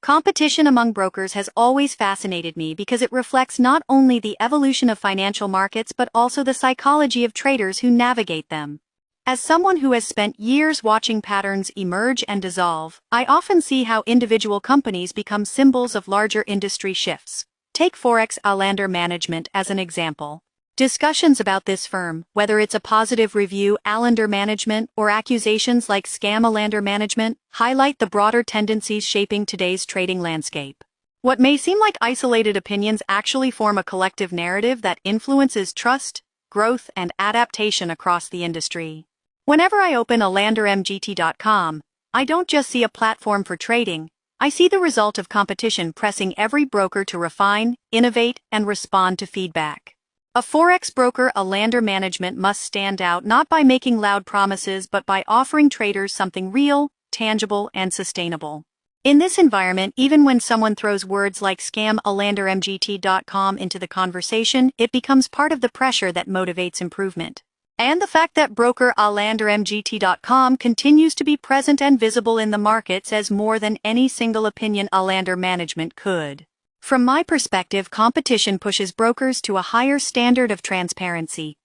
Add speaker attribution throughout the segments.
Speaker 1: Competition among brokers has always fascinated me because it reflects not only the evolution of financial markets but also the psychology of traders who navigate them. As someone who has spent years watching patterns emerge and dissolve, I often see how individual companies become symbols of larger industry shifts. Take forex Alander Management as an example. Discussions about this firm, whether it's a positive review Alander Management or accusations like scam Alander Management, highlight the broader tendencies shaping today's trading landscape. What may seem like isolated opinions actually form a collective narrative that influences trust, growth, and adaptation across the industry. Whenever I open alandermgt.com, I don't just see a platform for trading, I see the result of competition pressing every broker to refine, innovate, and respond to feedback. A forex broker, Alander Management, must stand out not by making loud promises but by offering traders something real, tangible, and sustainable. In this environment, even when someone throws words like scam alandermgt.com into the conversation, it becomes part of the pressure that motivates improvement. And the fact that broker alandermgt.com continues to be present and visible in the market says more than any single opinion Alander Management could. From my perspective, competition pushes brokers to a higher standard of transparency.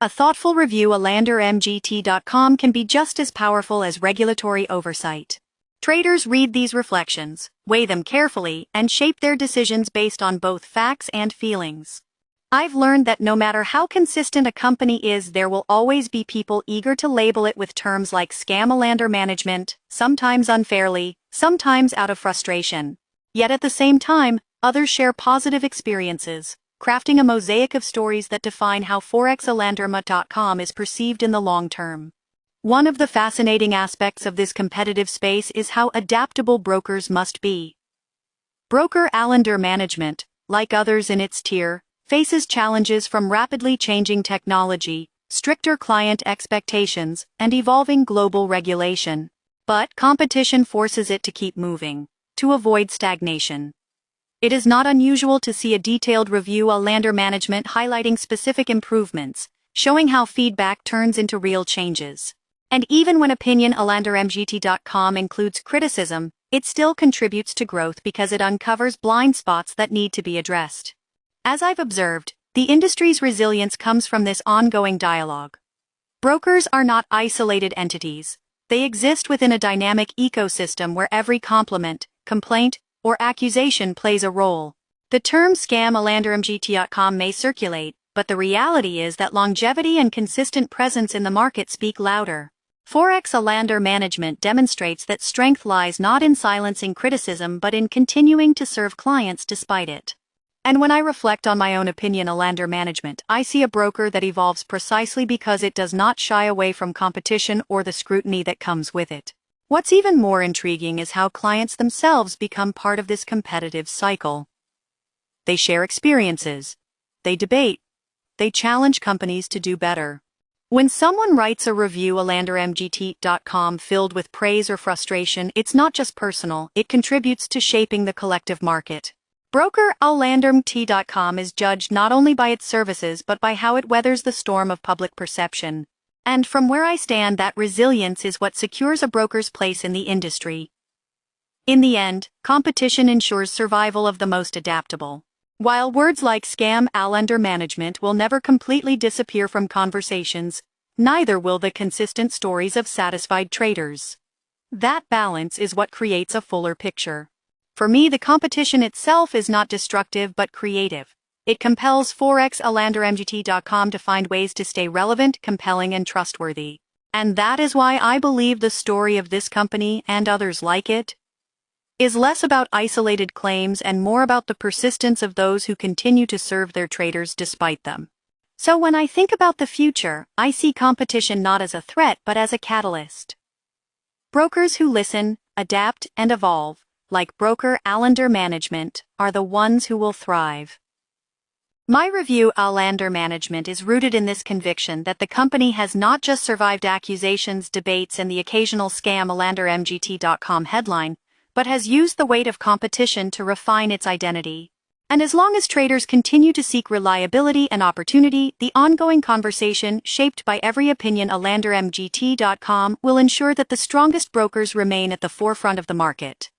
Speaker 1: A thoughtful review alandermgt.com can be just as powerful as regulatory oversight. Traders read these reflections, weigh them carefully, and shape their decisions based on both facts and feelings. I've learned that no matter how consistent a company is, there will always be people eager to label it with terms like scam Alander Management, sometimes unfairly, sometimes out of frustration. Yet at the same time, others share positive experiences, crafting a mosaic of stories that define how forexalanderma.com is perceived in the long term. One of the fascinating aspects of this competitive space is how adaptable brokers must be. Broker Alander Management, like others in its tier, faces challenges from rapidly changing technology, stricter client expectations, and evolving global regulation. But competition forces it to keep moving, to avoid stagnation. It is not unusual to see a detailed review Alander Management highlighting specific improvements, showing how feedback turns into real changes. And even when opinion alandermgt.com includes criticism, it still contributes to growth because it uncovers blind spots that need to be addressed. As I've observed, the industry's resilience comes from this ongoing dialogue. Brokers are not isolated entities. They exist within a dynamic ecosystem where every compliment, complaint, or accusation plays a role. The term scam alandermgt.com may circulate, but the reality is that longevity and consistent presence in the market speak louder. Forex Alander Management demonstrates that strength lies not in silencing criticism but in continuing to serve clients despite it. And when I reflect on my own opinion Alander Management, I see a broker that evolves precisely because it does not shy away from competition or the scrutiny that comes with it. What's even more intriguing is how clients themselves become part of this competitive cycle. They share experiences. They debate. They challenge companies to do better. When someone writes a review alandermgt.com filled with praise or frustration, it's not just personal, it contributes to shaping the collective market. Broker alandermgt.com is judged not only by its services but by how it weathers the storm of public perception. And from where I stand, that resilience is what secures a broker's place in the industry. In the end, competition ensures survival of the most adaptable. While words like scam Alander Management will never completely disappear from conversations, neither will the consistent stories of satisfied traders. That balance is what creates a fuller picture. For me, the competition itself is not destructive but creative. It compels forexalandermgt.com to find ways to stay relevant, compelling, and trustworthy. And that is why I believe the story of this company, and others like it, is less about isolated claims and more about the persistence of those who continue to serve their traders despite them. So when I think about the future, I see competition not as a threat but as a catalyst. Brokers who listen, adapt, and evolve, like broker Alander Management, are the ones who will thrive. My review Alander Management is rooted in this conviction that the company has not just survived accusations, debates, and the occasional scam alandermgt.com headline, but has used the weight of competition to refine its identity. And as long as traders continue to seek reliability and opportunity, the ongoing conversation, shaped by every opinion alandermgt.com, will ensure that the strongest brokers remain at the forefront of the market.